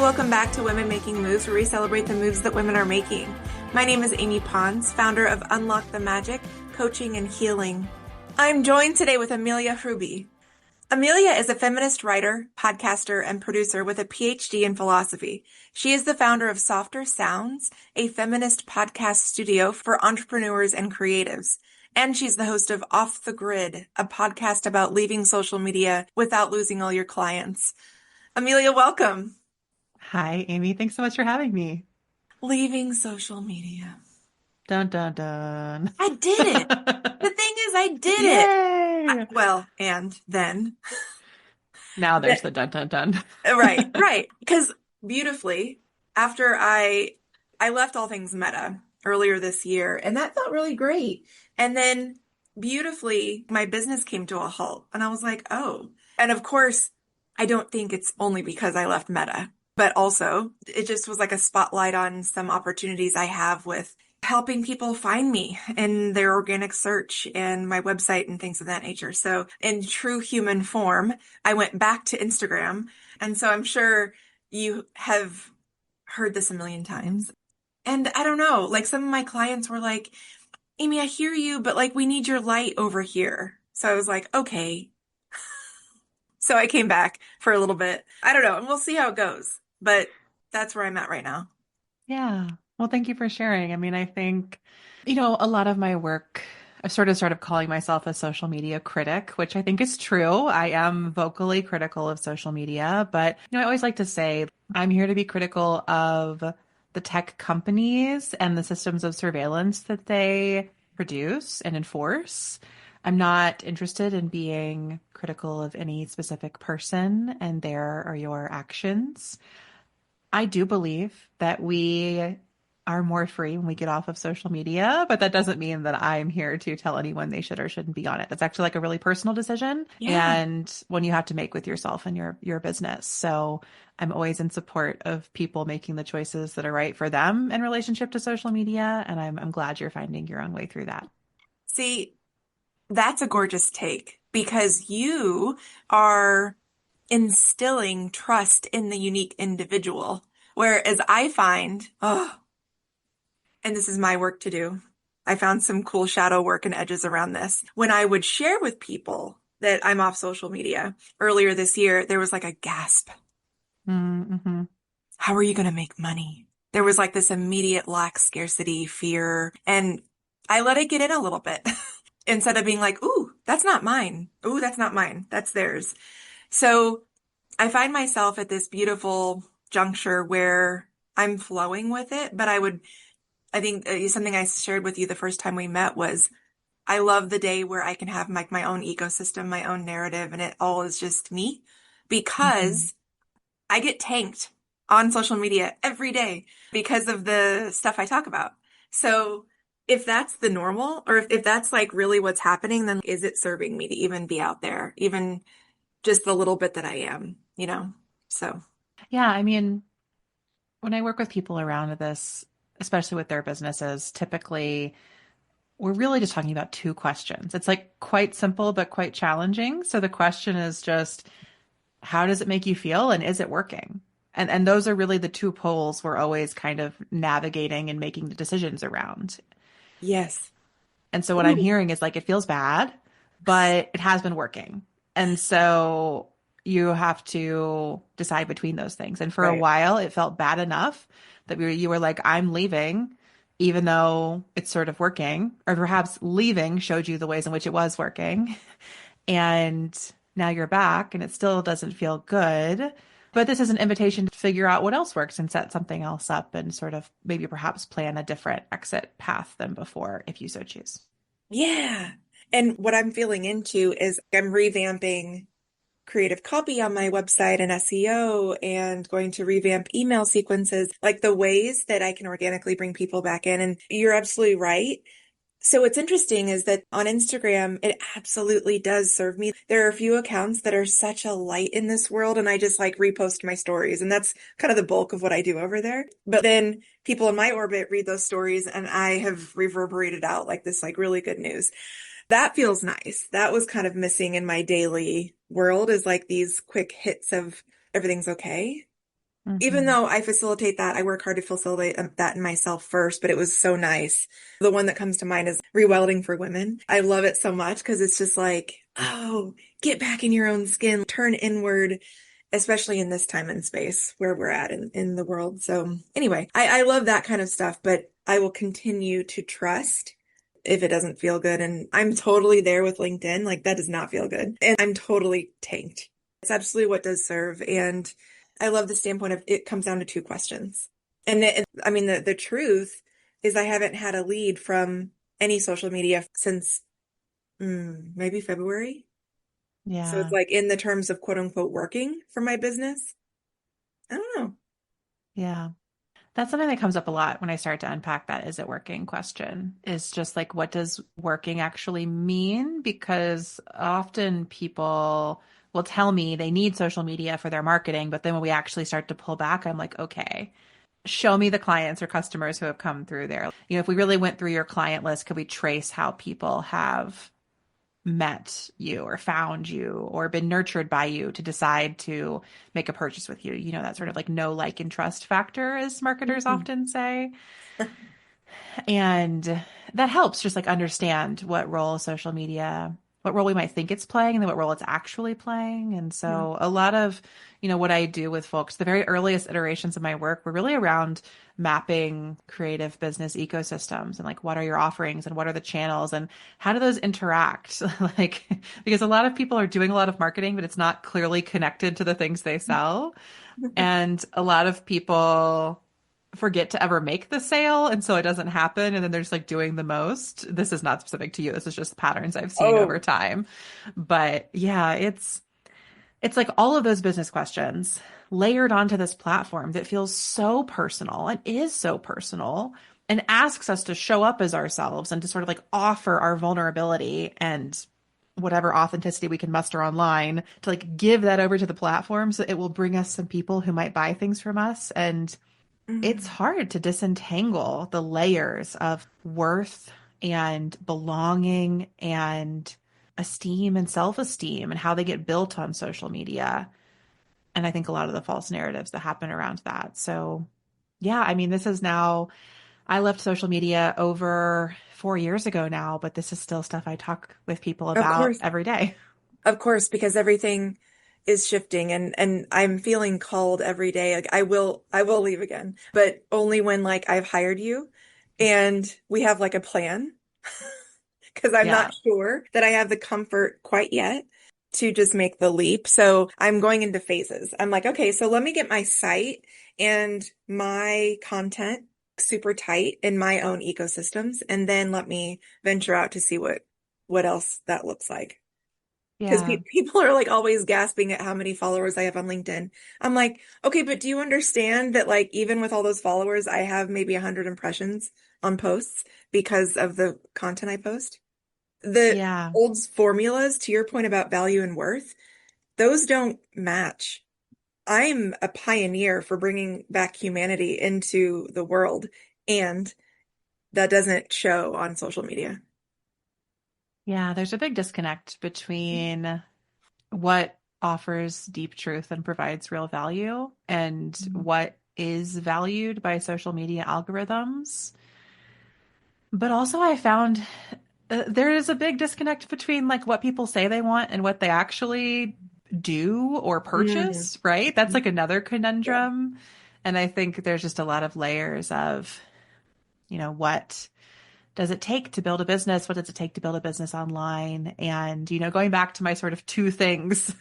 welcome back to Women Making Moves, where we celebrate the moves that women are making. My name is Amy Pons, founder of Unlock the Magic, Coaching and Healing. I'm joined today with Amelia Hruby. Amelia is a feminist writer, podcaster, and producer with a PhD in philosophy. She is the founder of Softer Sounds, a feminist podcast studio for entrepreneurs and creatives. And she's the host of Off the Grid, a podcast about leaving social media without losing all your clients. Amelia, welcome. Hi, Amy. Thanks so much for having me. Leaving social media. Dun dun dun. I did it. The thing is, I did it. Yay! And then. Now there's the dun dun dun. Right. Because beautifully, after I left all things Meta earlier this year, and that felt really great. And then beautifully, my business came to a halt. And I was like, oh. And of course, I don't think it's only because I left Meta, but also it just was like a spotlight on some opportunities I have with helping people find me in their organic search and my website and things of that nature. So in true human form, I went back to Instagram. And so I'm sure you have heard this a million times. And I don't know, like some of my clients were like, Amy, I hear you, but like we need your light over here. So I was like, okay. So I came back for a little bit. I don't know, and we'll see how it goes. But that's where I'm at right now. Yeah. Well, thank you for sharing. I mean, I think, a lot of my work, I've sort of started calling myself a social media critic, which I think is true. I am vocally critical of social media, but, I always like to say I'm here to be critical of the tech companies and the systems of surveillance that they produce and enforce. I'm not interested in being critical of any specific person and their or your actions. I do believe that we are more free when we get off of social media, but that doesn't mean that I'm here to tell anyone they should or shouldn't be on it. That's actually like a really personal decision Yeah. and one you have to make with yourself and your business. So I'm always in support of people making the choices that are right for them in relationship to social media, and I'm glad you're finding your own way through that. See, that's a gorgeous take because you are instilling trust in the unique individual. Whereas I find, and this is my work to do, I found some cool shadow work and edges around this. When I would share with people that I'm off social media earlier this year, there was like a gasp. Mm-hmm. How are you going to make money? There was like this immediate lack, scarcity, fear, and I let it get in a little bit instead of being like, ooh, that's not mine. Ooh, that's not mine. That's theirs. So I find myself at this beautiful juncture where I'm flowing with it, but I think something I shared with you the first time we met was I love the day where I can have my own ecosystem, my own narrative, and it all is just me Mm-hmm. because I get tanked on social media every day because of the stuff I talk about. So if that's the normal, or if that's like really what's happening, then is it serving me to even be out there, even just the little bit that I am? So Yeah, I mean, when I work with people around this, especially with their businesses, typically we're really just talking about two questions. It's like quite simple, but quite challenging. So the question is just, how does it make you feel and is it working? And those are really the two poles we're always kind of navigating and making the decisions around. yes. And so what I'm Ooh, hearing is like it feels bad, but it has been working. And so you have to decide between those things. And for a right. while, it felt bad enough that you were like, I'm leaving, even though it's sort of working, or perhaps leaving showed you the ways in which it was working. And now you're back and it still doesn't feel good. But this is an invitation to figure out what else works and set something else up and sort of maybe perhaps plan a different exit path than before if you so choose. Yeah. And what I'm feeling into is I'm revamping creative copy on my website and SEO and going to revamp email sequences, like the ways that I can organically bring people back in. And you're absolutely right. So what's interesting is that on Instagram, it absolutely does serve me. There are a few accounts that are such a light in this world, and I just like repost my stories. And that's kind of the bulk of what I do over there. But then people in my orbit read those stories, and I have reverberated out like this, like really good news. That feels nice. That was kind of missing in my daily world is like these quick hits of everything's okay. even Hmm. though I facilitate that, I work hard to facilitate that in myself first, but it was so nice. The one that comes to mind is rewelding for women. I love it so much because it's just like, oh, get back in your own skin, turn inward, especially in this time and space where we're at in the world. So anyway, I love that kind of stuff, but I will continue to trust if it doesn't feel good. And I'm totally there with LinkedIn. Like that does not feel good. And I'm totally tanked. It's absolutely what does serve. And I love the standpoint of it comes down to two questions. And I mean, the truth is I haven't had a lead from any social media since maybe February. So it's Yeah. like in the terms of quote unquote working for my business. I don't know. Yeah. That's something that comes up a lot when I start to unpack that is it working question is just like, what does working actually mean? Because often people will tell me they need social media for their marketing, but then when we actually start to pull back, I'm like, okay, show me the clients or customers who have come through there. If we really went through your client list, could we trace how people have met you or found you or been nurtured by you to decide to make a purchase with you? That sort of like know, like, and trust factor, as marketers Mhm. often say. And that helps just like understand what role we might think it's playing and then what role it's actually playing. And Mhm. so a lot of, what I do with folks, the very earliest iterations of my work were really around mapping creative business ecosystems and like what are your offerings and what are the channels and how do those interact? Like, because a lot of people are doing a lot of marketing, but it's not clearly connected to the things they sell. And a lot of people forget to ever make the sale. And so it doesn't happen. And then they're just like doing the most. This is not specific to you. This is just patterns I've seen over Oh, time. But yeah, it's like all of those business questions layered onto this platform that feels so personal and is so personal and asks us to show up as ourselves and to sort of like offer our vulnerability and whatever authenticity we can muster online to like give that over to the platform so it will bring us some people who might buy things from us. And it's mm, hard to disentangle the layers of worth and belonging and esteem and self-esteem and how they get built on social media. And I think a lot of the false narratives that happen around that. So, yeah, I mean, this is now, I left social media over 4 years ago now, but this is still stuff I talk with people of about course. every day. Of course, because everything is shifting and I'm feeling called every day. Like I will leave again, but only when like I've hired you and we have like a plan because I'm not Yeah. sure that I have the comfort quite yet to just make the leap. So I'm going into phases. I'm like, okay, so let me get my site and my content super tight in my own ecosystems, and then let me venture out to see what else that looks like. Because Yeah. people are like always gasping at how many followers I have on LinkedIn. I'm like, okay, but do you understand that like even with all those followers, I have maybe 100 impressions on posts because of the content I post? The Yeah. old formulas, to your point about value and worth, those don't match. I'm a pioneer for bringing back humanity into the world, and that doesn't show on social media. Yeah. There's a big disconnect between what offers deep truth and provides real value and Mhm. what is valued by social media algorithms. But also, I found there is a big disconnect between like what people say they want and what they actually do or Mhm. purchase, right? That's like another Yeah. conundrum. And I think there's just a lot of layers of, what does it take to build a business? What does it take to build a business online? And, going back to my sort of two things,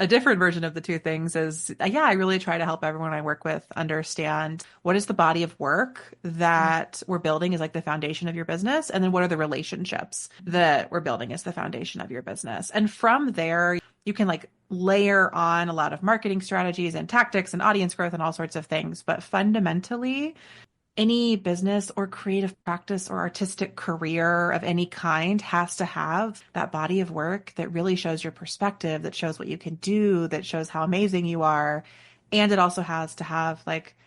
a different version of the two things is, yeah, I really try to help everyone I work with understand what is the body of work that we're building is like the foundation of your business. And then what are the relationships that we're building as the foundation of your business? And from there, you can like layer on a lot of marketing strategies and tactics and audience growth and all sorts of things. But fundamentally, any business or creative practice or artistic career of any kind has to have that body of work that really shows your perspective, that shows what you can do, that shows how amazing you are. And it also has to have like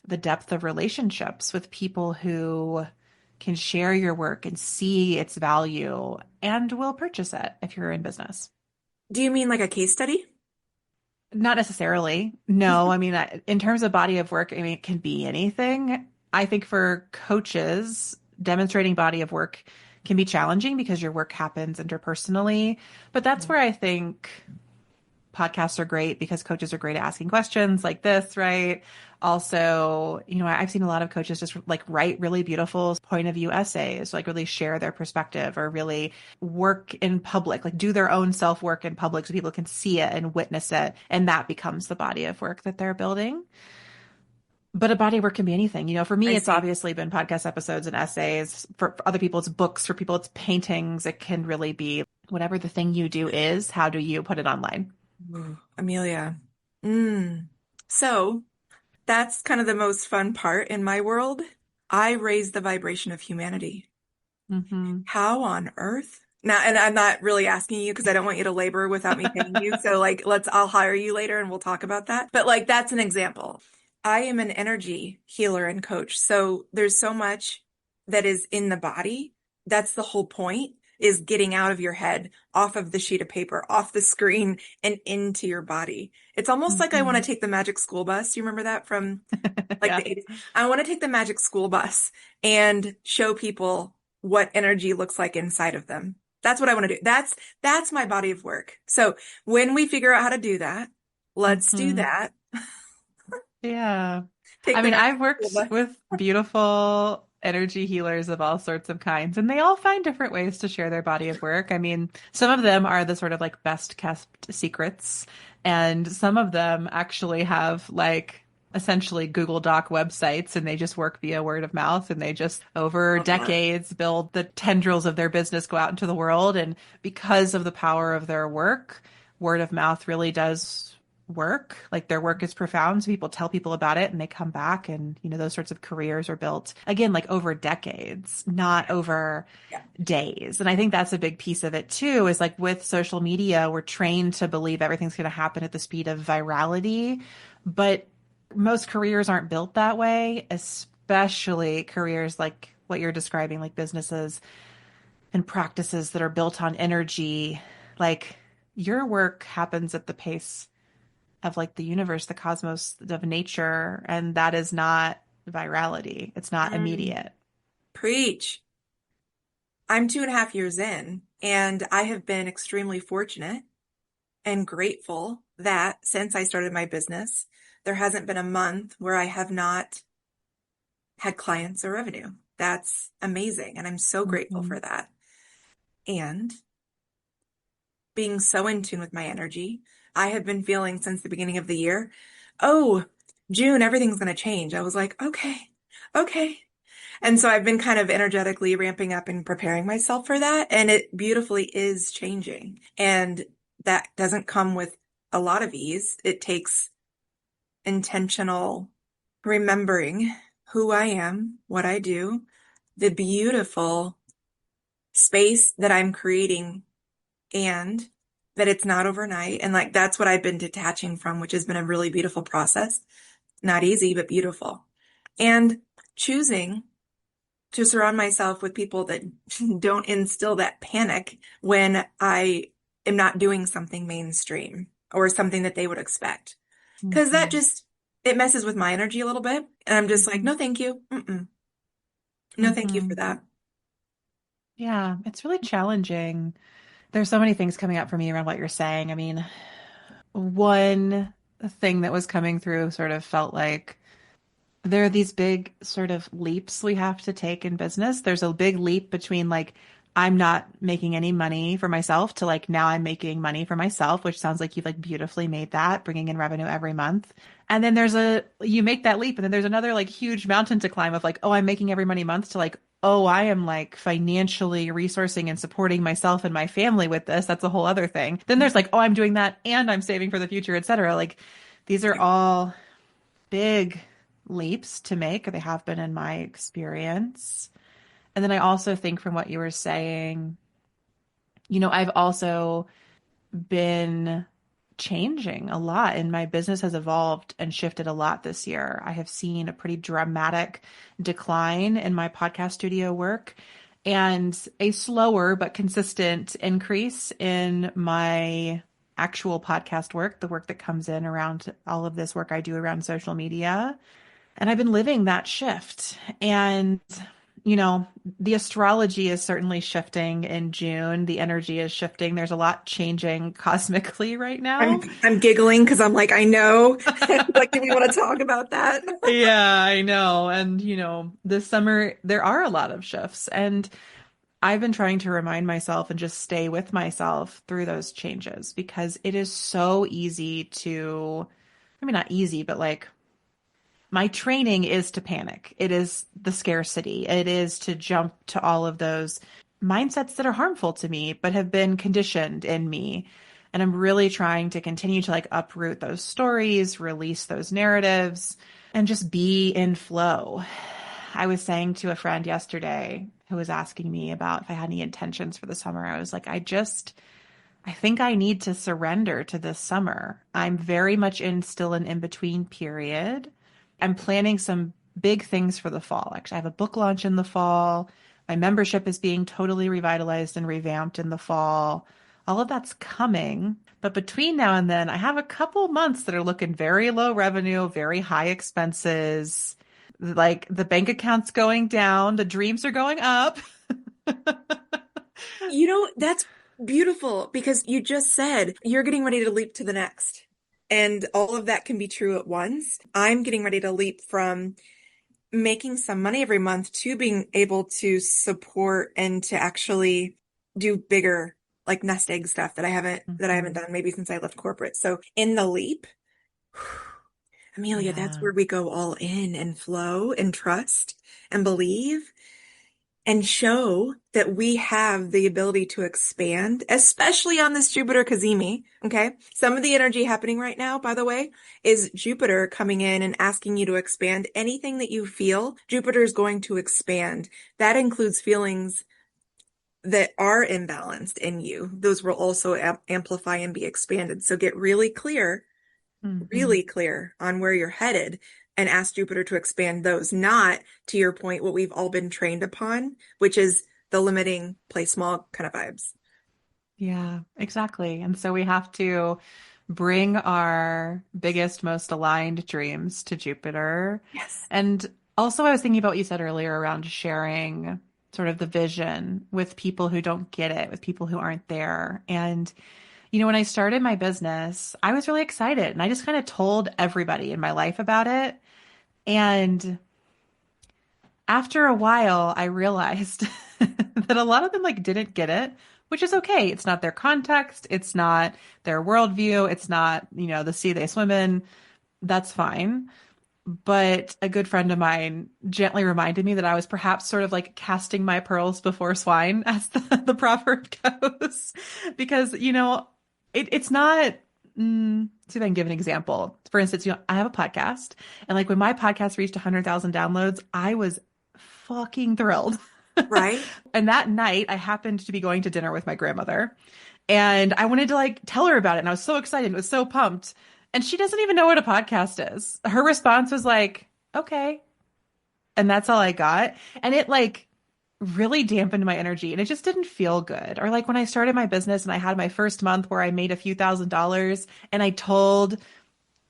the depth of relationships with people who can share your work and see its value and will purchase it if you're in business. Do you mean like a case study? Not necessarily. No, I mean, in terms of body of work, I mean, it can be anything. I think for coaches, demonstrating body of work can be challenging because your work happens interpersonally. But that's Yeah. where I think podcasts are great because coaches are great at asking questions like this, right? Also, I've seen a lot of coaches just like write really beautiful point of view essays, like really share their perspective or really work in public, like do their own self work in public so people can see it and witness it. And that becomes the body of work that they're building. But a body of work can be anything. For me, I it's see. obviously been podcast episodes and essays. For other people, it's books. For people, it's paintings. It can really be whatever the thing you do is, how do you put it online? Ooh, Amelia. Mm. So that's kind of the most fun part in my world. I raise the vibration of humanity. Hmm. How on earth? Now, and I'm not really asking you because I don't want you to labor without me paying you. So like, I'll hire you later and we'll talk about that. But like, that's an example. I am an energy healer and coach. So there's so much that is in the body. That's the whole point, is getting out of your head, off of the sheet of paper, off the screen and into your body. It's almost like I want to Hmm. take the magic school bus. You remember that from like Yeah. the 80s? I want to take the magic school bus and show people what energy looks like inside of them. That's what I want to do. That's my body of work. So when we figure out how to do that, let's do Hmm. that. Yeah. Take I the mean, magic I've school worked bus. with beautiful energy healers of all sorts of kinds, and they all find different ways to share their body of work. I mean, some of them are the sort of like best kept secrets, and some of them actually have like essentially Google Doc websites and they just work via word of mouth and they just over Love that. decades build the tendrils of their business go out into the world. And because of the power of their work, word of mouth really does work. Like their work is profound. So people tell people about it and they come back and, those sorts of careers are built again, like over decades, not over Yeah. days. And I think that's a big piece of it too, is like with social media, we're trained to believe everything's going to happen at the speed of virality, but most careers aren't built that way, especially careers like what you're describing, like businesses and practices that are built on energy. Like your work happens at the pace of like the universe, the cosmos, of nature, and that is not virality. It's not Mm, immediate. preach. I'm 2.5 years in, and I have been extremely fortunate and grateful that since I started my business, there hasn't been a month where I have not had clients or revenue. That's amazing. And I'm so grateful Hmm. for that. And being so in tune with my energy, I have been feeling since the beginning of the year, oh, June, everything's going to change. I was like, okay, okay. And so I've been kind of energetically ramping up and preparing myself for that. And it beautifully is changing. And that doesn't come with a lot of ease. It takes intentional remembering who I am, what I do, the beautiful space that I'm creating, and that it's not overnight. And like that's what I've been detaching from, which has been a really beautiful process. Not easy, but beautiful. And choosing to surround myself with people that don't instill that panic when I am not doing something mainstream or something that they would expect. Because that Hmm. just, it messes with my energy a little bit. And I'm just like, Hmm. no, thank you. Mm-mm. No, thank you for Hmm. that. Yeah, it's really challenging. There's so many things coming up for me around what you're saying. I mean, one thing that was coming through sort of felt like there are these big sort of leaps we have to take in business. There's a big leap between like, I'm not making any money for myself to like, now I'm making money for myself, which sounds like you've like beautifully made that, bringing in revenue every month. And then you make that leap and then there's another like huge mountain to climb of like, oh, I'm making every money month to like, oh, I am like financially resourcing and supporting myself and my family with this. That's a whole other thing. Then there's like, oh, I'm doing that and I'm saving for the future, et cetera. Like these are all big leaps to make. They have been in my experience. And then I also think from what you were saying, I've also been changing a lot and my business has evolved and shifted a lot this year. I have seen a pretty dramatic decline in my podcast studio work and a slower but consistent increase in my actual podcast work, the work that comes in around all of this work I do around social media. And I've been living that shift. And, you know, the astrology is certainly shifting in June. The energy is shifting. There's a lot changing cosmically right I'm now. I'm giggling because I'm like, I know. Like, do we want to talk about that? Yeah, I know. And, this summer, there are a lot of shifts. And I've been trying to remind myself and just stay with myself through those changes because it is so easy to, I mean, not easy, but like my training is to panic. It is the scarcity. It is to jump to all of those mindsets that are harmful to me, but have been conditioned in me. And I'm really trying to continue to like uproot those stories, release those narratives, and just be in flow. I was saying to a friend yesterday who was asking me about if I had any intentions for the summer. I was like, I think I need to surrender to this summer. I'm very much in still an in-between period. I'm planning some big things for the fall. Actually, I have a book launch in the fall. My membership is being totally revitalized and revamped in the fall. All of that's coming. But between now and then, I have a couple months that are looking very low revenue, very high expenses. Like the bank account's going down, the dreams are going up. That's beautiful because you just said you're getting ready to leap to the next. And all of that can be true at once. I'm getting ready to leap from making some money every month to being able to support and to actually do bigger like nest egg stuff that I haven't Mhm. done maybe since I left corporate. So in the leap, Amelia, that's Yeah. where we go all in and flow and trust and believe and show that we have the ability to expand, especially on this Jupiter Cazimi. Okay. Some of the energy happening right now, by the way, is Jupiter coming in and asking you to expand anything that you feel. Jupiter is going to expand. That includes feelings that are imbalanced in you. Those will also amplify and be expanded. So get Hmm. really clear on where you're headed and ask Jupiter to expand those, not to your point, what we've all been trained upon, which is the limiting play small kind of vibes. Yeah, exactly. And so we have to bring our biggest, most aligned dreams to Jupiter. Yes. And also, I was thinking about what you said earlier around sharing sort of the vision with people who don't get it, with people who aren't there. And, when I started my business, I was really excited and I just kind of told everybody in my life about it. And after a while, I realized that a lot of them like didn't get it, which is okay. It's not their context, it's not their worldview, it's not, the sea they swim in. That's fine. But a good friend of mine gently reminded me that I was perhaps sort of like casting my pearls before swine, as the proverb goes. Because, it's not. See if I can give an example. For instance, I have a podcast, and like when my podcast reached 100,000 downloads, I was fucking thrilled. Right? And that night, I happened to be going to dinner with my grandmother, and I wanted to like tell her about it. And I was so excited, and was so pumped. And she doesn't even know what a podcast is. Her response was like, okay. And that's all I got. And it like really dampened my energy and it just didn't feel good. Or like when I started my business and I had my first month where I made a few $1,000s and I told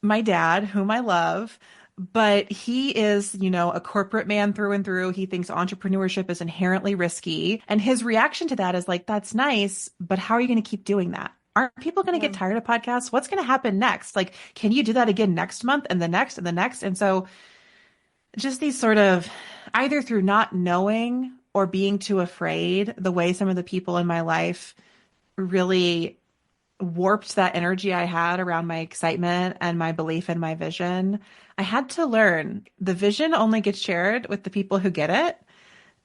my dad, whom I love, but he is, a corporate man through and through. He thinks entrepreneurship is inherently risky. And his reaction to that is like, that's nice, but how are you going to keep doing that? Aren't people going to get Yeah. tired of podcasts? What's going to happen next? Like, can you do that again next month and the next and the next? And so just these sort of either through not knowing or being too afraid, the way some of the people in my life really warped that energy I had around my excitement and my belief in my vision. I had to learn the vision only gets shared with the people who get it.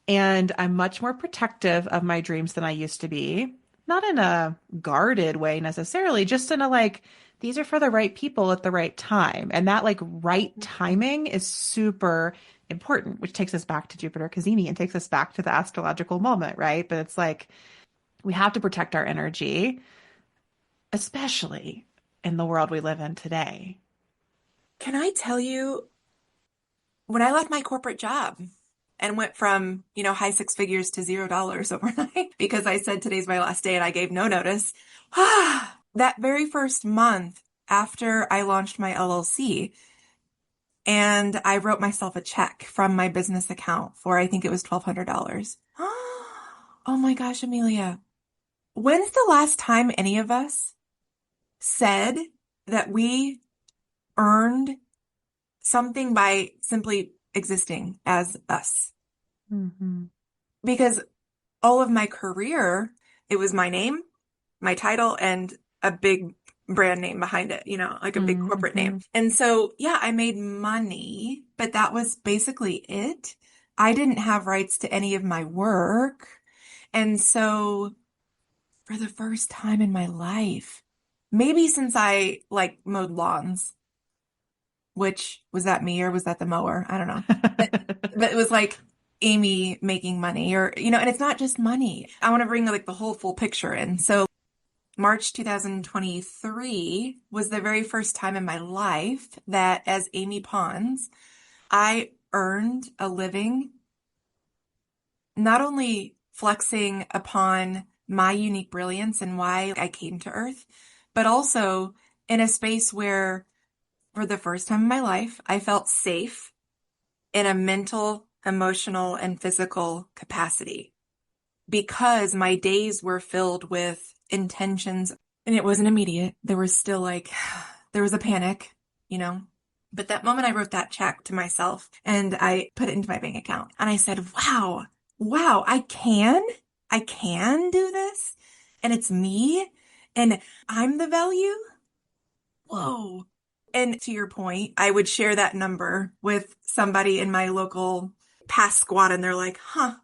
And I'm much more protective of my dreams than I used to be. Not in a guarded way necessarily, just in a like, these are for the right people at the right time. And that like right timing is super important, which takes us back to Jupiter Cazimi and takes us back to the astrological moment, right? But it's like we have to protect our energy, especially in the world we live in today. Can I tell you, when I left my corporate job and went from, high six figures to $0 overnight because I said today's my last day and I gave no notice. that very first month after I launched my LLC, and I wrote myself a check from my business account for, I think it was $1,200. Oh my gosh, Amelia. When's the last time any of us said that we earned something by simply existing as us? Hmm. Because all of my career, it was my name, my title, and a big brand name behind it, like a big corporate name. Hmm. And so, yeah, I made money, but that was basically it. I didn't have rights to any of my work. And so, for the first time in my life, maybe since I like mowed lawns, which was that me or was that the mower? I don't know. But but it was like Amy making money or and it's not just money. I want to bring like the whole full picture in. So March 2023 was the very first time in my life that as Amy Pons, I earned a living not only flexing upon my unique brilliance and why I came to Earth, but also in a space where for the first time in my life, I felt safe in a mental, emotional, and physical capacity because my days were filled with intentions and it wasn't immediate. There was still like, there was a panic, you know. But that moment I wrote that check to myself and I put it into my bank account and I said, wow, I can do this. And it's me and I'm the value. Whoa. And to your point, I would share that number with somebody in my local pass squad and they're like, huh.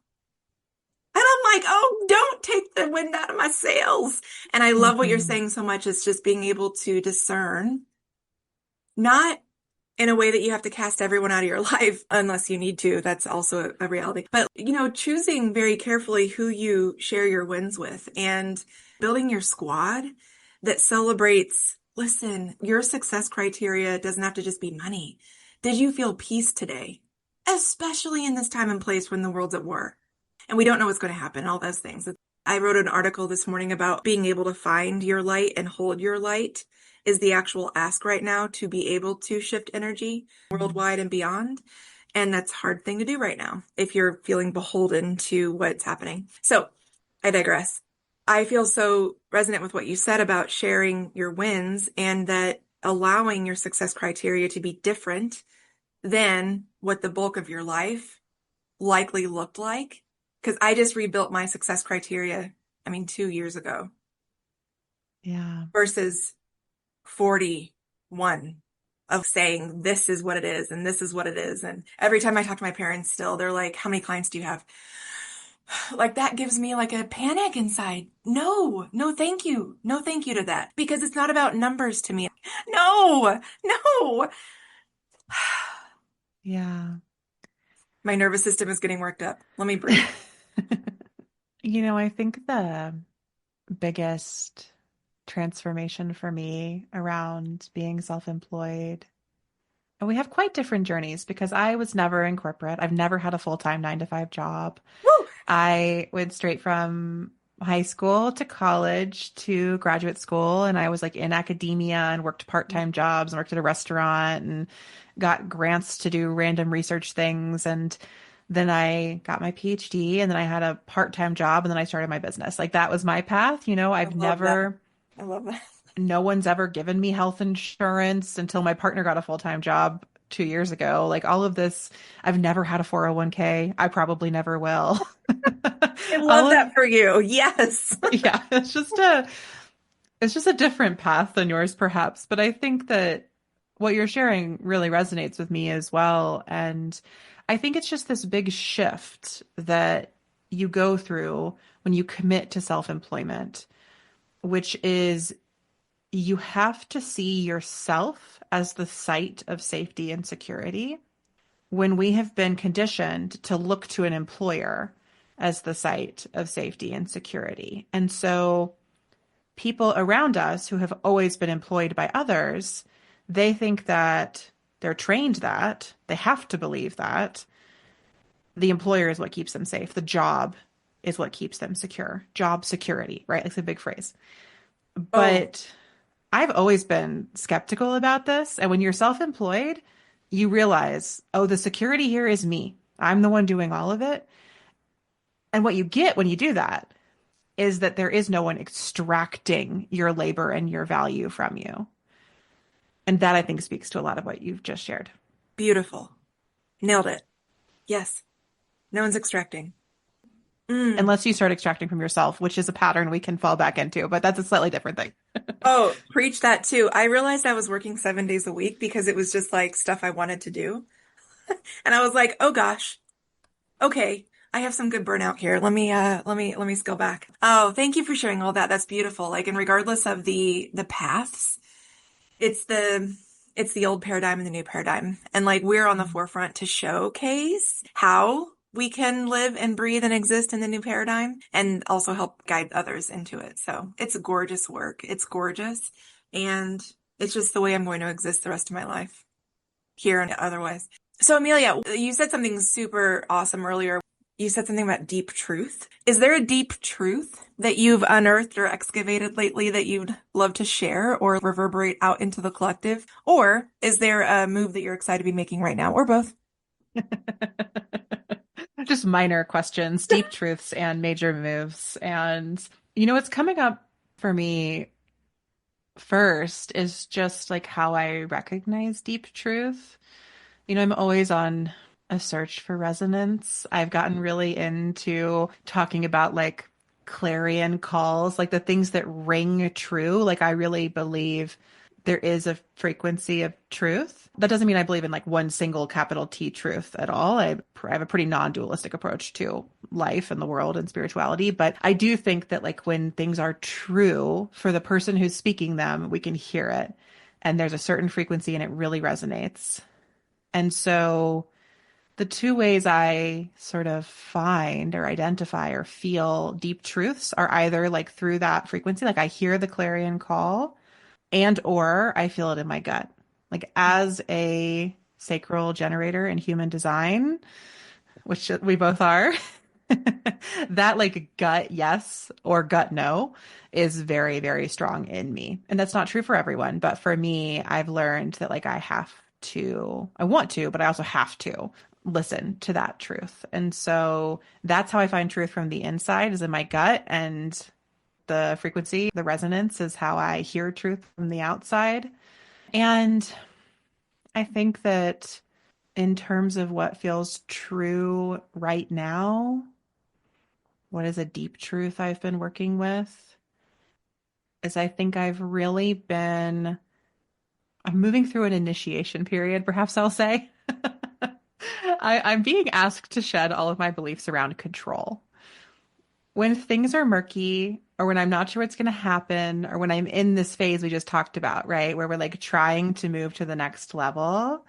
And I'm like, oh, don't take the wind out of my sails. And I love what you're Hmm. saying so much. It's just being able to discern, not in a way that you have to cast everyone out of your life unless you need to. That's also a reality. But, choosing very carefully who you share your wins with and building your squad that celebrates, listen, your success criteria doesn't have to just be money. Did you feel peace today? Especially in this time and place when the world's at war and we don't know what's going to happen, all those things. I wrote an article this morning about being able to find your light and hold your light is the actual ask right now to be able to shift energy worldwide and beyond. And that's a hard thing to do right now if you're feeling beholden to what's happening. So I digress. I feel so resonant with what you said about sharing your wins and that allowing your success criteria to be different than what the bulk of your life likely looked like. Because I just rebuilt my success criteria, 2 years ago Yeah. versus 41 of saying this is what it is and this is what it is. And every time I talk to my parents still, they're like, how many clients do you have? Like that gives me like a panic inside. No, no, thank you. No, thank you to that because it's not about numbers to me. No, no. Yeah. My nervous system is getting worked up. Let me breathe. I think the biggest transformation for me around being self-employed, and we have quite different journeys because I was never in corporate. I've never had a full-time 9 to 5 job. Woo! I went straight from high school to college to graduate school, and I was like in academia and worked part-time jobs and worked at a restaurant and got grants to do random research things. And then I got my PhD, and then I had a part-time job, and then I started my business. Like that was my path. I I've love that. never, I love that. no one's ever given me health insurance until my partner got a full-time job 2 years ago. Like all of this, I've never had a 401k. I probably never will. I All love of that for you. Yes. Yeah, it's just a different path than yours perhaps, but I think that what you're sharing really resonates with me as well, and I think it's just this big shift that you go through when you commit to self-employment, which is you have to see yourself as the site of safety and security when we have been conditioned to look to an employer as the site of safety and security. And so people around us who have always been employed by others, they think that they're trained that they have to believe that the employer is what keeps them safe. The job is what keeps them secure. Job security, right? It's a big phrase. Oh, But I've always been skeptical about this. And when you're self-employed, you realize, oh, the security here is me. I'm the one doing all of it. And what you get when you do that is that there is no one extracting your labor and your value from you. And that I think speaks to a lot of what you've just shared. Beautiful. Nailed it. Yes. No one's extracting. Mm. Unless you start extracting from yourself, which is a pattern we can fall back into, but that's a slightly different thing. Oh, preach that too. I realized I was working 7 days a week because it was just like stuff I wanted to do. And I was like, oh gosh, okay, I have some good burnout here. Let me scale back. Oh, thank you for sharing all that. That's beautiful. Like, and regardless of the paths, it's the old paradigm and the new paradigm. And like we're on the forefront to showcase how we can live and breathe and exist in the new paradigm and also help guide others into it. So it's gorgeous work. It's gorgeous. And it's just the way I'm going to exist the rest of my life here and otherwise. So Amelia, you said something super awesome earlier. You said something about deep truth. Is there a deep truth that you've unearthed or excavated lately that you'd love to share or reverberate out into the collective? Or is there a move that you're excited to be making right now, or both? Just minor questions, deep truths and major moves. And what's coming up for me first is just like how I recognize deep truth. I'm always on a search for resonance. I've gotten really into talking about like clarion calls, like the things that ring true. Like I really believe there is a frequency of truth. That doesn't mean I believe in like one single capital T truth at all. I have a pretty non-dualistic approach to life and the world and spirituality. But I do think that like when things are true for the person who's speaking them, we can hear it. And there's a certain frequency and it really resonates. And so the two ways I sort of find or identify or feel deep truths are either like through that frequency, like I hear the clarion call, and or I feel it in my gut. Like as a sacral generator in human design, which we both are, that like gut yes or gut no is very, very strong in me. And that's not true for everyone. But for me, I've learned that like I want to, but I also have to listen to that truth. And so that's how I find truth from the inside is in my gut. And the frequency, the resonance is how I hear truth from the outside. And I think that in terms of what feels true right now, what is a deep truth I've been working with is I think I'm moving through an initiation period, perhaps I'll say. I'm being asked to shed all of my beliefs around control. When things are murky, or when I'm not sure what's going to happen, or when I'm in this phase we just talked about, right, where we're like trying to move to the next level,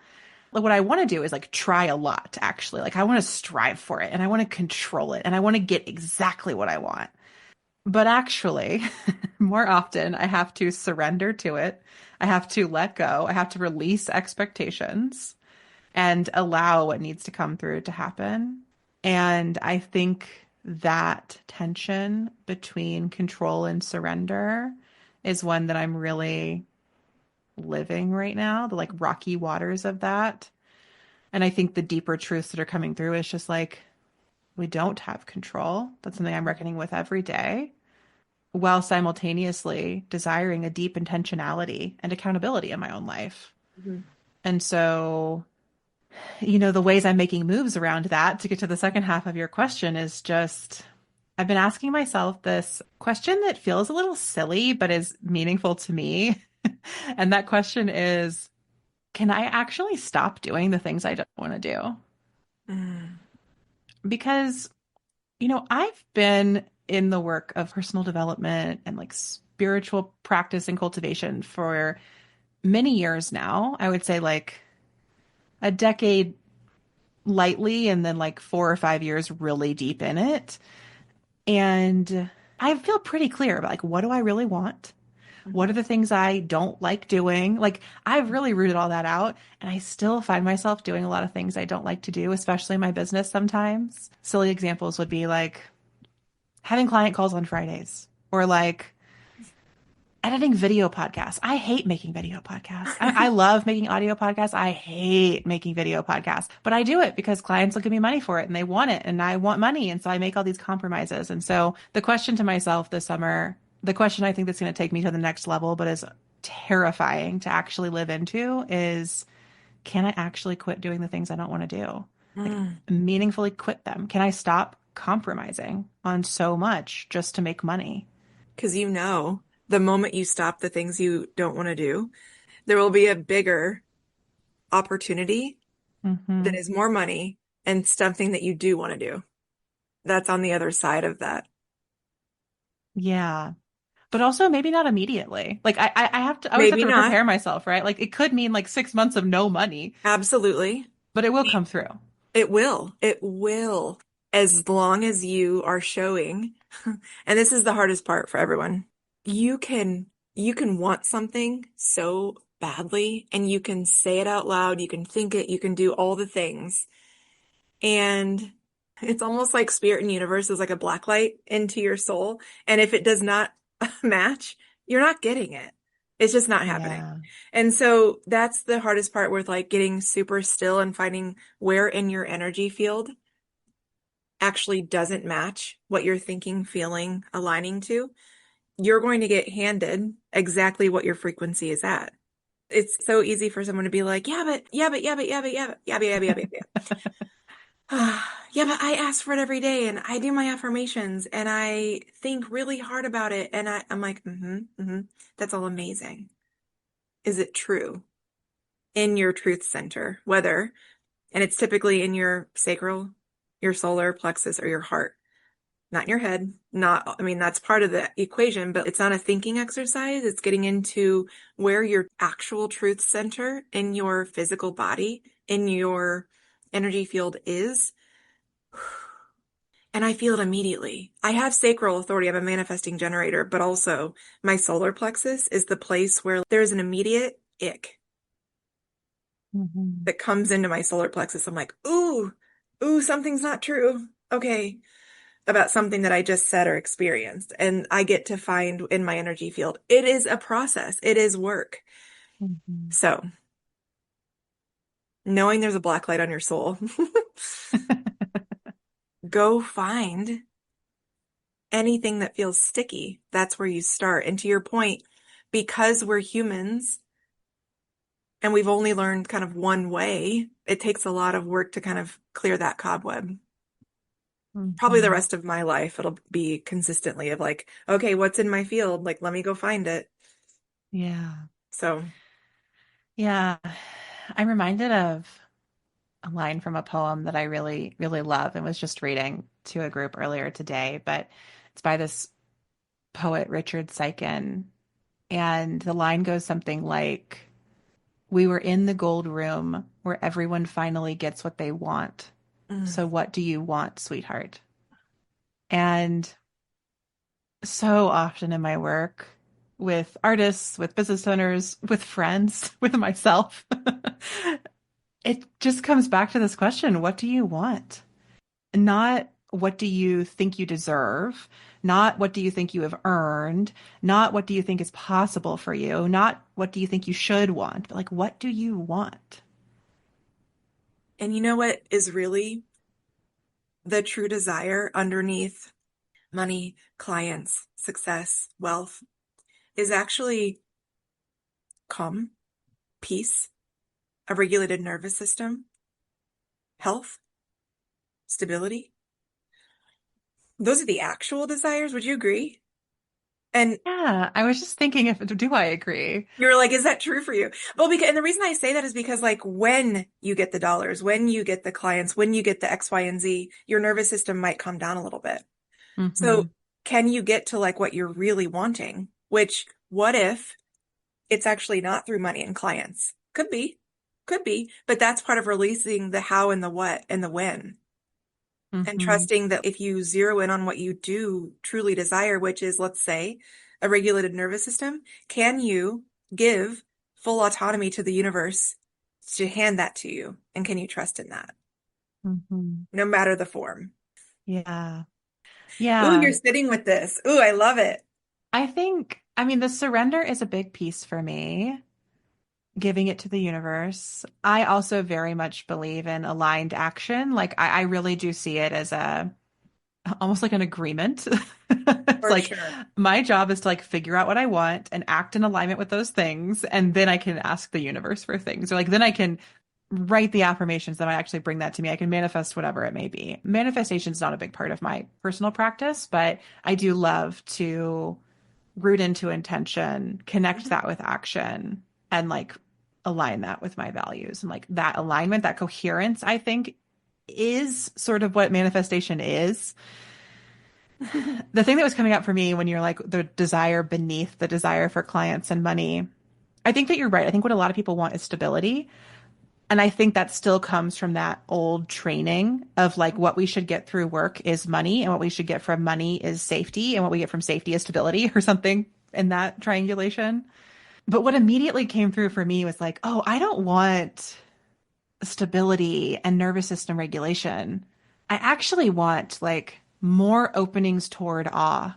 like what I want to do is like try a lot, actually. Like I want to strive for it and I want to control it and I want to get exactly what I want. But actually, more often, I have to surrender to it. I have to let go. I have to release expectations and allow what needs to come through to happen. And I think that tension between control and surrender is one that I'm really living right now, the like rocky waters of that. And I think the deeper truths that are coming through is just like, we don't have control. That's something I'm reckoning with every day, while simultaneously desiring a deep intentionality and accountability in my own life. Mhm. And so, the ways I'm making moves around that to get to the second half of your question is just, I've been asking myself this question that feels a little silly, but is meaningful to me. And that question is, can I actually stop doing the things I don't want to do? Mm. Because, I've been in the work of personal development and like spiritual practice and cultivation for many years now. I would say like a decade lightly, and then like 4 or 5 years really deep in it. And I feel pretty clear about like, what do I really want? What are the things I don't like doing? Like, I've really rooted all that out, and I still find myself doing a lot of things I don't like to do, especially in my business sometimes. Silly examples would be like having client calls on Fridays, or like editing video podcasts. I hate making video podcasts. I love making audio podcasts. I hate making video podcasts, but I do it because clients will give me money for it and they want it and I want money. And so I make all these compromises. And so the question to myself this summer, the question I think that's going to take me to the next level, but is terrifying to actually live into is, can I actually quit doing the things I don't want to do? Like Mm. meaningfully quit them. Can I stop compromising on so much just to make money? Because the moment you stop the things you don't want to do, there will be a bigger opportunity that Hmm. is more money and something that you do want to do. That's on the other side of that. Yeah. But also maybe not immediately. Like I always have Maybe to not. prepare myself, right? Like it could mean like 6 months of no money, Absolutely. but it will come through. It will. It will. As long as you are showing, and this is the hardest part for everyone. You can you can want something so badly and you can say it out loud, you can think it, you can do all the things. And it's almost like spirit and universe is like a black light into your soul. And if it does not match, you're not getting it. It's just not happening. Yeah. And so that's the hardest part with like getting super still and finding where in your energy field actually doesn't match what you're thinking, feeling, aligning to. You're going to get handed exactly what your frequency is at. It's so easy for someone to be like, yeah, but, yeah, but, yeah, but, yeah, but, yeah, but, yeah, but, yeah, but, yeah, but, yeah. Yeah, but I ask for it every day and I do my affirmations and I think really hard about it. And I'm like, that's all amazing. Is it true in your truth center? Whether, and it's typically in your sacral, your solar plexus, or your heart, not in your head. Not, I mean, that's part of the equation, but it's not a thinking exercise. It's getting into where your actual truth center in your physical body, in your energy field is. And I feel it immediately. I have sacral authority. I'm a manifesting generator, but also my solar plexus is the place where there's an immediate ick Hmm. that comes into my solar plexus. I'm like, ooh, something's not true. Okay, about something that I just said or experienced. And I get to find in my energy field. It is a process. It is work. Hmm. So knowing there's a black light on your soul, go find anything that feels sticky. That's where you start. And to your point, because we're humans and we've only learned kind of one way, it takes a lot of work to kind of clear that cobweb. Probably the Hmm. rest of my life, it'll be consistently of like, okay, what's in my field? Like, let me go find it. Yeah. So, Yeah. I'm reminded of a line from a poem that I really, really love and was just reading to a group earlier today, but it's by this poet, Richard Sykin. And the line goes something like, we were in the gold room where everyone finally gets what they want. mm, So what do you want, sweetheart? And so often in my work with artists, with business owners, with friends, with myself, it just comes back to this question, what do you want? Not what do you think you deserve, not what do you think you have earned, not what do you think is possible for you, not what do you think you should want, but like, what do you want? and you know what is really the true desire underneath money, clients, success, wealth is actually calm, peace, a regulated nervous system, health, stability. Those are the actual desires. Would you agree? And Yeah, I was just thinking if do I agree? you're like, is that true for you? Well, because, and the reason I say that is because like when you get the dollars, when you get the clients, when you get the X, Y, and Z, your nervous system might calm down a little bit. So Hmm. can you get to like what you're really wanting? Which, what if it's actually not through money and clients? Could be, but that's part of releasing the how and the what and the when. And Hmm. trusting that if you zero in on what you do truly desire, which is, let's say, a regulated nervous system, can you give full autonomy to the universe to hand that to you? And can you trust in that, Hmm. no matter the form? Yeah. Ooh, you're Yeah. sitting with this. Ooh, I love it. I think I mean, the surrender is a big piece for me, giving it to the universe. I also very much believe in aligned action. Like I really do see it as a almost like an agreement. It's For like sure. my job is to like figure out what I want and act in alignment with those things, and then I can ask the universe for things. Or like then I can write the affirmations that might actually bring that to me. I can manifest whatever it may be. Manifestation is not a big part of my personal practice, but I do love to root into intention, connect Mhm. that with action, and like align that with my values. And like that alignment, that coherence, I think is sort of what manifestation is. The thing that was coming up for me when you're like the desire beneath the desire for clients and money, I think that you're right. I think what a lot of people want is stability. And I think that still comes from that old training of like what we should get through work is money, and what we should get from money is safety, and what we get from safety is stability or something in that triangulation. But what immediately came through for me was like, oh, I don't want stability and nervous system regulation. I actually want like more openings toward awe.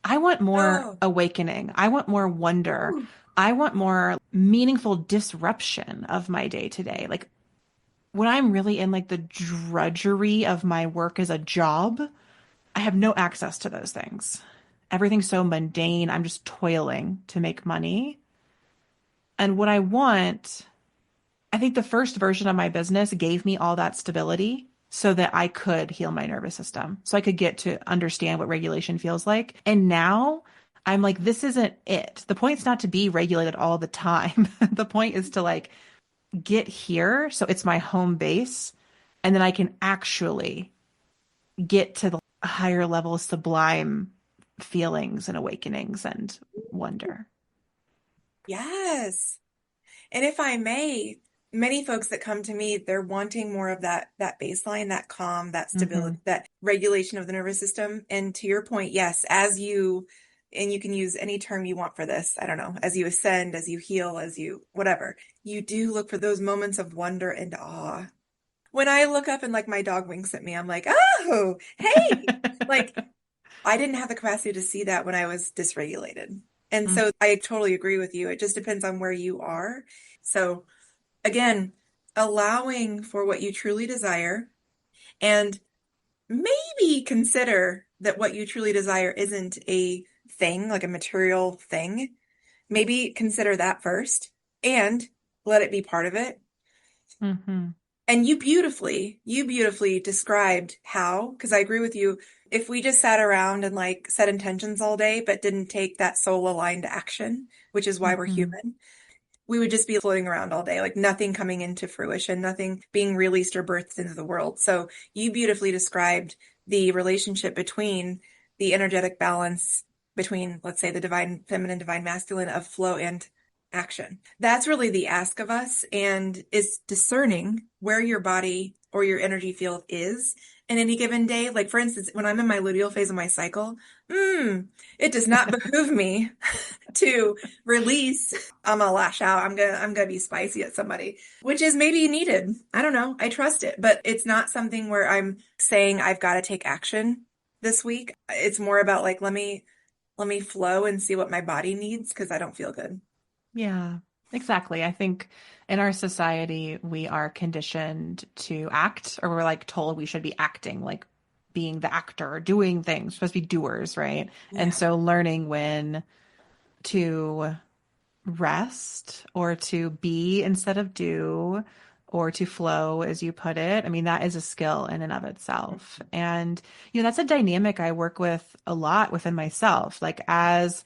I want more Oh, awakening. I want more wonder. ooh, I want more meaningful disruption of my day to day. Like when I'm really in like the drudgery of my work as a job, I have no access to those things. Everything's so mundane. I'm just toiling to make money. And what I want, I think the first version of my business gave me all that stability so that I could heal my nervous system, so I could get to understand what regulation feels like. And now I'm like, this isn't it. The point's not to be regulated all the time. The point is to like get here so it's my home base, and then I can actually get to the higher level sublime feelings and awakenings and wonder. yes. And if I may, many folks that come to me, they're wanting more of that baseline, that calm, that Hmm. stability, that regulation of the nervous system. And to your point, yes, as you and you can use any term you want for this, I don't know, as you ascend, as you heal, as you whatever, you do look for those moments of wonder and awe. When I look up and like my dog winks at me, I'm like, "Oh, hey." Like I didn't have the capacity to see that when I was dysregulated. And so I totally agree with you. It just depends on where you are. So again, allowing for what you truly desire and maybe consider that what you truly desire isn't a thing, like a material thing. Maybe consider that first and let it be part of it. Hmm. And you beautifully described how, because I agree with you. If we just sat around and like set intentions all day, but didn't take that soul aligned action, which is why we're Hmm. human, we would just be floating around all day, like nothing coming into fruition, nothing being released or birthed into the world. So you beautifully described the relationship between the energetic balance between, let's say, the divine feminine, divine masculine of flow and action. That's really the ask of us, and is discerning where your body or your energy field is in any given day. Like, for instance, when I'm in my luteal phase of my cycle, it does not behoove me to release. I'm gonna lash out. I'm gonna be spicy at somebody, which is maybe needed. I don't know. I trust it, but it's not something where I'm saying I've got to take action this week. It's more about like let me flow and see what my body needs because I don't feel good. Yeah, exactly. I think in our society, we are conditioned to act, or we're like told we should be acting, like being the actor, doing things, we're supposed to be doers, right? And Yeah. so learning when to rest or to be instead of do or to flow, as you put it. I mean, that is a skill in and of itself. And, that's a dynamic I work with a lot within myself. Like as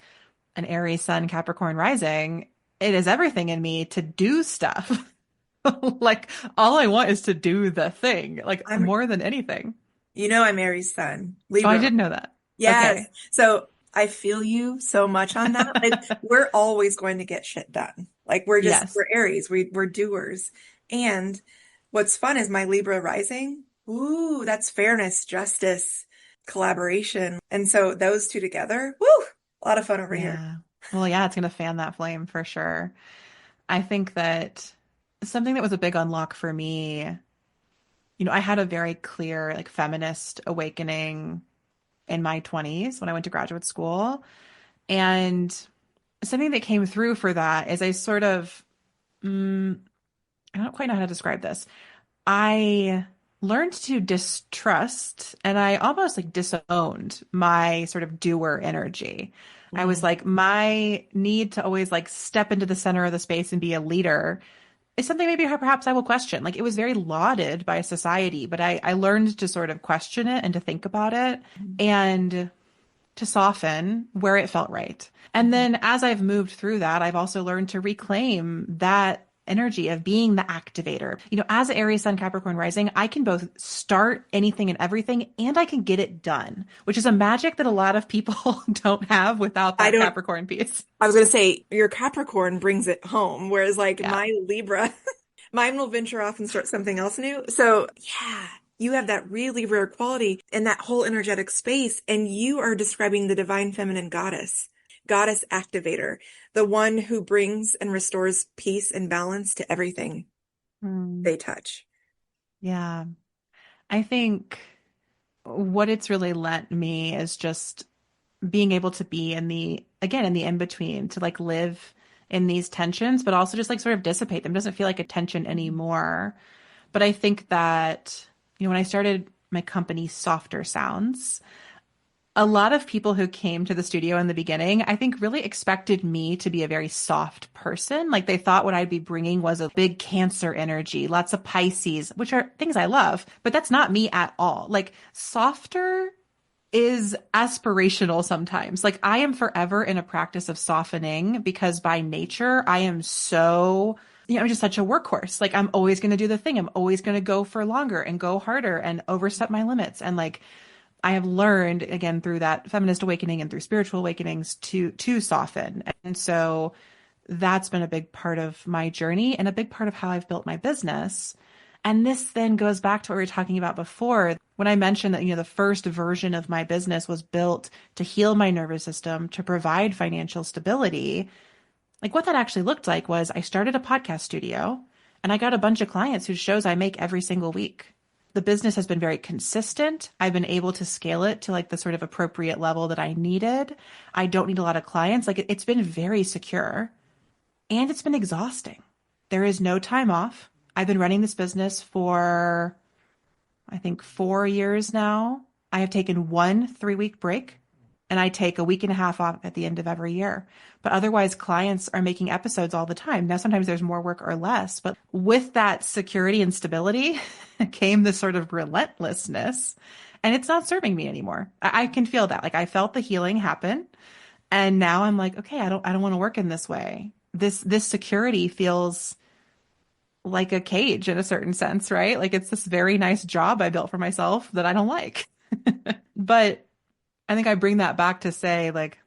an Aries sun Capricorn rising, it is everything in me to do stuff. Like all I want is to do the thing, like I'm, more than anything. I'm Mary's son, Oh, I Libra. didn't know that. Yes. Okay. So I feel you so much on that. Like we're always going to get shit done. Like Yes. we're Aries, we're doers. And what's fun is my Libra rising. Ooh, that's fairness, justice, collaboration. And so those two together, woo, a lot of fun over here. Yeah. Well, yeah, it's going to fan that flame for sure. I think that something that was a big unlock for me, I had a very clear like feminist awakening in my 20s when I went to graduate school. And something that came through for that is I sort of, mm, I don't quite know how to describe this. I learned to distrust and I almost like disowned my sort of doer energy. I was Mm. like, my need to always like step into the center of the space and be a leader is something maybe perhaps I will question. Like it was very lauded by society, but I learned to sort of question it and to think about it and to soften where it felt right. And Mhm. then as I've moved through that, I've also learned to reclaim that energy of being the activator. You know, as Aries Sun Capricorn rising, I can both start anything and everything and I can get it done, which is a magic that a lot of people don't have without I that don't, Capricorn piece. I was going to say your Capricorn brings it home, whereas like Yeah. my Libra, mine will venture off and start something else new. So yeah, you have that really rare quality in that whole energetic space, and you are describing the divine feminine goddess, goddess activator, the one who brings and restores peace and balance to everything Hmm. they touch. Yeah. I think what it's really lent me is just being able to be in the, again, in the in between, to like live in these tensions, but also just like sort of dissipate them. It doesn't feel like a tension anymore. But I think that, you know, when I started my company, Softer Sounds, a lot of people who came to the studio in the beginning, I think really expected me to be a very soft person. Like they thought what I'd be bringing was a big Cancer energy, lots of Pisces, which are things I love, but that's not me at all. Like softer is aspirational sometimes. Like I am forever in a practice of softening because by nature, I am so, you know, I'm just such a workhorse. Like I'm always going to do the thing. I'm always going to go for longer and go harder and overstep my limits. And like I have learned again through that feminist awakening and through spiritual awakenings to soften. And so that's been a big part of my journey and a big part of how I've built my business. And this then goes back to what we were talking about before. When I mentioned that, you know, the first version of my business was built to heal my nervous system, to provide financial stability. Like what that actually looked like was I started a podcast studio and I got a bunch of clients whose shows I make every single week. The business has been very consistent. I've been able to scale it to like the sort of appropriate level that I needed. I don't need a lot of clients. Like it's been very secure and it's been exhausting. There is no time off. I've been running this business for, I think, 4 years now. I have taken one 3 week break and I take a week and a half off at the end of every year. But otherwise, clients are making episodes all the time. Now, sometimes there's more work or less, but with that security and stability came this sort of relentlessness. And it's not serving me anymore. I can feel that. Like I felt the healing happen. And now I'm like, okay, I don't want to work in this way. This security feels like a cage in a certain sense, right? Like it's this very nice job I built for myself that I don't like. But I think I bring that back to say, like,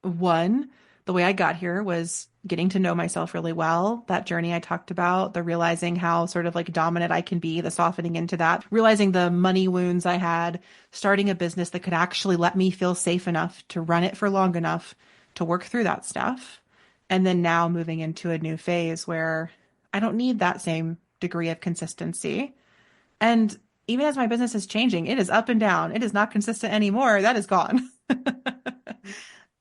one, the way I got here was getting to know myself really well. That journey I talked about, the realizing how sort of like dominant I can be, the softening into that, realizing the money wounds I had, starting a business that could actually let me feel safe enough to run it for long enough to work through that stuff. And then now moving into a new phase where I don't need that same degree of consistency. And even as my business is changing, it is up and down. It is not consistent anymore. That is gone.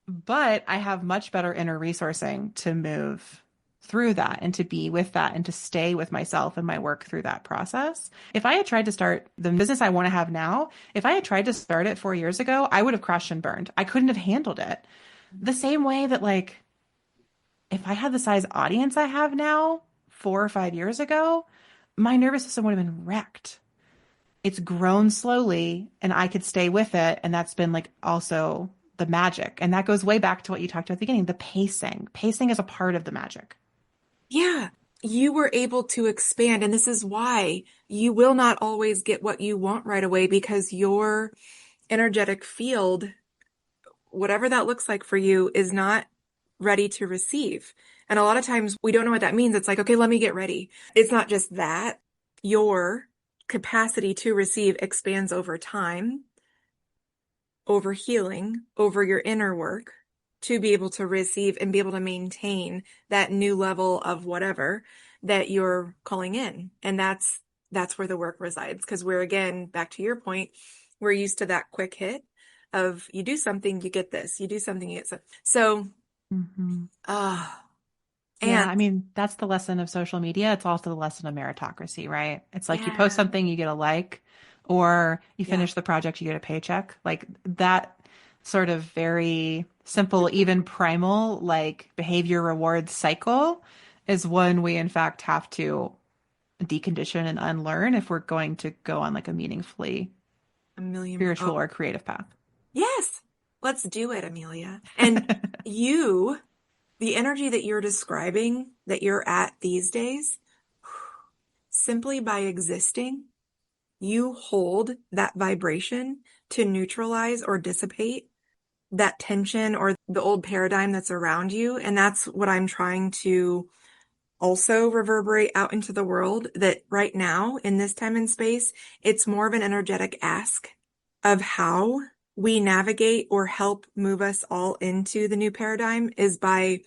But I have much better inner resourcing to move through that and to be with that and to stay with myself and my work through that process. If I had tried to start the business I want to have now, if I had tried to start it 4 years ago, I would have crashed and burned. I couldn't have handled it. The same way that, like, if I had the size audience I have now 4 or 5 years ago, my nervous system would have been wrecked. It's grown slowly and I could stay with it. And that's been like also the magic. And that goes way back to what you talked about at the beginning, the pacing. Pacing is a part of the magic. Yeah, you were able to expand, and this is why you will not always get what you want right away because your energetic field, whatever that looks like for you, is not ready to receive. And a lot of times we don't know what that means. It's like, okay, let me get ready. It's not just that. Your capacity to receive expands over time, over healing, over your inner work to be able to receive and be able to maintain that new level of whatever that you're calling in. And that's where the work resides. Because we're, again, back to your point, we're used to that quick hit of you do something, you get this, you do something, you get some. So Mhm. Ah, Yeah, and I mean, that's the lesson of social media. It's also the lesson of meritocracy, right? It's like you post yeah, something, you get a like, or you yeah, finish the project, you get a paycheck. Like that sort of very simple, even primal, like behavior reward cycle is one we in fact have to decondition and unlearn if we're going to go on like a meaningfully a million. spiritual Oh, or creative path. yes, let's do it, Amelia. And you, the energy that you're describing that you're at these days, simply by existing, you hold that vibration to neutralize or dissipate that tension or the old paradigm that's around you. And that's what I'm trying to also reverberate out into the world, that right now in this time and space, it's more of an energetic ask of how we navigate or help move us all into the new paradigm is by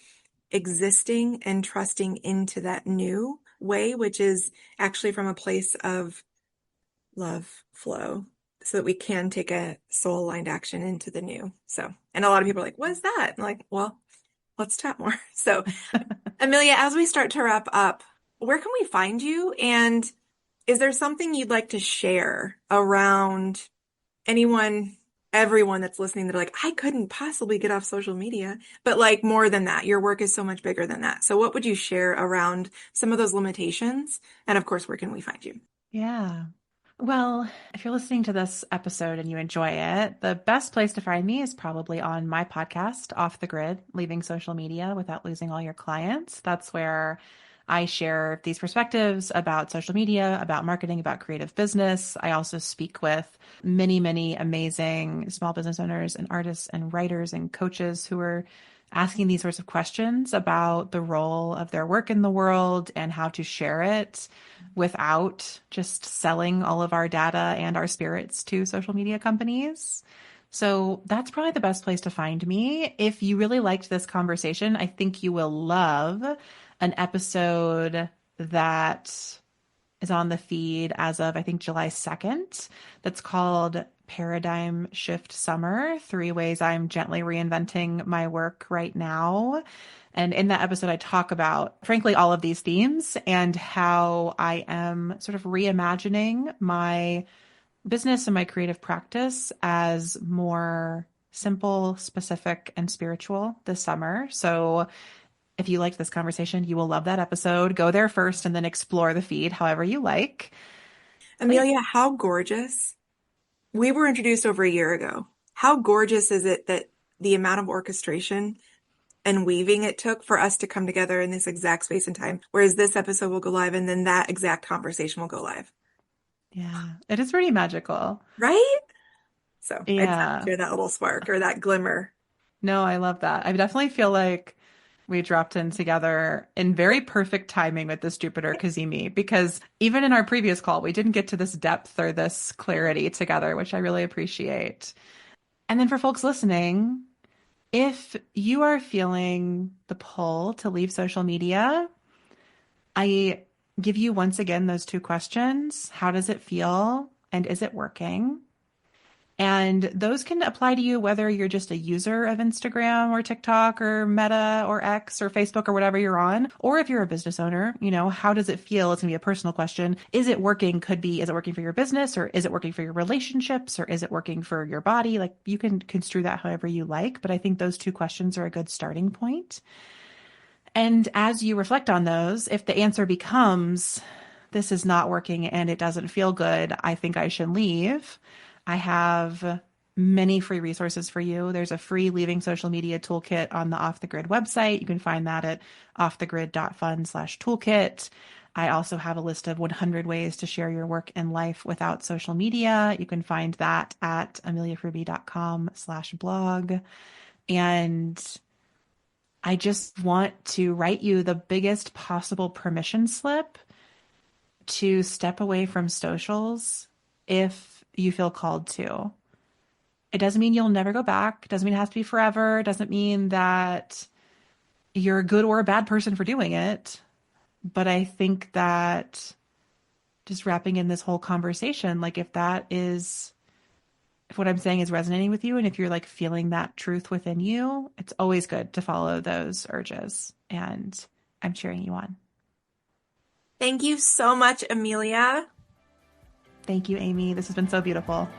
existing and trusting into that new way, which is actually from a place of love flow, so that we can take a soul aligned action into the new. So, and a lot of people are like, what is that? I'm like, well, let's chat more. So, Amelia, as we start to wrap up, where can we find you? And is there something you'd like to share around anyone, everyone that's listening that are like, I couldn't possibly get off social media, but like more than that, your work is so much bigger than that. So what would you share around some of those limitations? And of course, where can we find you? Yeah. Well, if you're listening to this episode and you enjoy it, the best place to find me is probably on my podcast, Off the Grid, Leaving Social Media Without Losing All Your Clients. That's where I share these perspectives about social media, about marketing, about creative business. I also speak with many, many amazing small business owners and artists and writers and coaches who are asking these sorts of questions about the role of their work in the world and how to share it without just selling all of our data and our spirits to social media companies. So that's probably the best place to find me. If you really liked this conversation, I think you will love an episode that is on the feed as of, I think, July 2nd. That's called Paradigm Shift Summer: Three Ways I'm Gently Reinventing My Work Right Now. And in that episode, I talk about, frankly, all of these themes and how I am sort of reimagining my business and my creative practice as more simple, specific, and spiritual this summer. So if you liked this conversation, you will love that episode. Go there first and then explore the feed however you like. But yeah, Amelia, how gorgeous. We were introduced over a year ago. How gorgeous is it that the amount of orchestration and weaving it took for us to come together in this exact space and time? Whereas this episode will go live and then that exact conversation will go live. yeah, it is pretty magical. Right? So I just have to Yeah. share that little spark or that glimmer. No, I love that. I definitely feel like we dropped in together in very perfect timing with this Jupiter Cazimi, because even in our previous call, we didn't get to this depth or this clarity together, which I really appreciate. And then for folks listening, if you are feeling the pull to leave social media, I give you once again those two questions. How does it feel? And is it working? And those can apply to you whether you're just a user of Instagram or TikTok or Meta or X or Facebook or whatever you're on, or if you're a business owner, how does it feel? It's gonna be a personal question. Is it working? Could be, is it working for your business, or is it working for your relationships, or is it working for your body? Like you can construe that however you like, but I think those two questions are a good starting point. And as you reflect on those, if the answer becomes, this is not working and it doesn't feel good, I think I should leave, I have many free resources for you. There's a free leaving social media toolkit on the Off the Grid website. You can find that at offthegrid.fun/toolkit. I also have a list of 100 ways to share your work and life without social media. You can find that at ameliahruby.com/blog. And I just want to write you the biggest possible permission slip to step away from socials if you feel called to. It doesn't mean you'll never go back. It doesn't mean it has to be forever. It doesn't mean that you're a good or a bad person for doing it. But I think that just wrapping in this whole conversation, like if that is if what I'm saying is resonating with you and if you're like feeling that truth within you, it's always good to follow those urges. And I'm cheering you on. Thank you so much, Amelia. Thank you, Amy. This has been so beautiful.